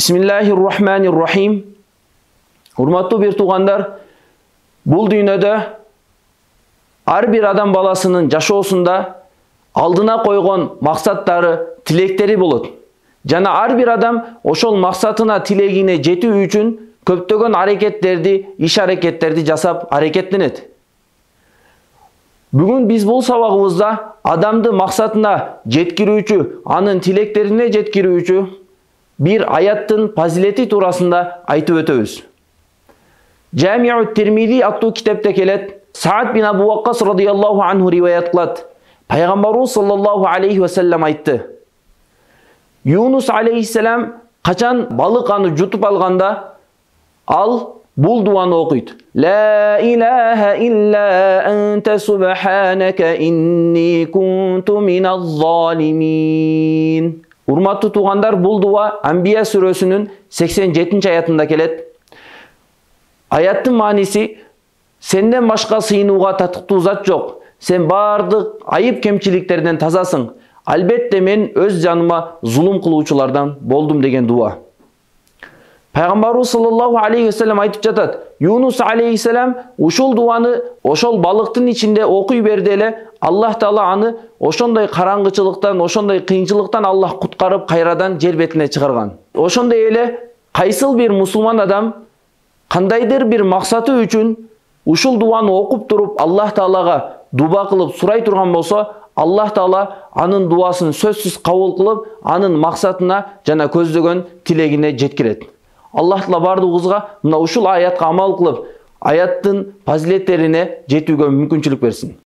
Bismillahirrahmanirrahim. Урматтуу бир туугандар, бул дүйнөдө ар бир адам баласынын жашоосунда алдына койгон максаттары, тилектери болот. Жана ар бир адам ошол максатына, тилегине жетүү үчүн көптөгөн аракеттерди, иш аракеттерди жасап аракеттенет. Бүгүн биз бул сабагыбызда адамды максатына жеткирүүчү, анын тилектерине жеткирүүчү bir ayаттын фазилети туурасында айтып өтөбүз. Жамиу Тирмизи аттуу китепте келет. Саад бин Абу Ваккас радияллаху анху риваят кылат. Пайгамбарыбыз саллаллаху алейхи ва саллям айтты. Юнус алейхиссалам качан балык аны жутуп алганда, ал бул дуаны окуйт. Ла илаха илля анта субханака инни кунту миназ залимин. Урматтуу туугандар, бул дуа Анбия сүрөсүнүн 87 аятында келет. Аяттын мааниси: сенден башка сыйынууга татыктуу зат жок. Сен бардык айып кемчиликтерден тазасың. Албетте мен өз жаныма зулум кылуучулардан болдум деген дуа. Пайгамбарыбыз саллаллаху алейхи ва саллям айтып жатат. Юнус алейхиссалам ушул дуаны ошол балыктын ичинде окуй берди эле, Аллах Таала аны ошондой караңгычылыктан, ошондой кыйынчылыктан Аллах куткарып кайрадан жер бетине чыгарган. Ошондой эле кайсыл бир мусулман адам кандайдыр бир максаты үчүн ушул дуаны окуп туруп Аллах Таалага дуба кылып сурай турган болсо, Аллах Таала анын дуасын сөзсүз кабыл кылып, анын максатына жана көздөгөн тилегине жеткирет. Аллах Таала бардыгыбызга мына ушул аятка амал кылып, аяттын фазилеттерине жетүүгө мүмкүнчүлүк берсин.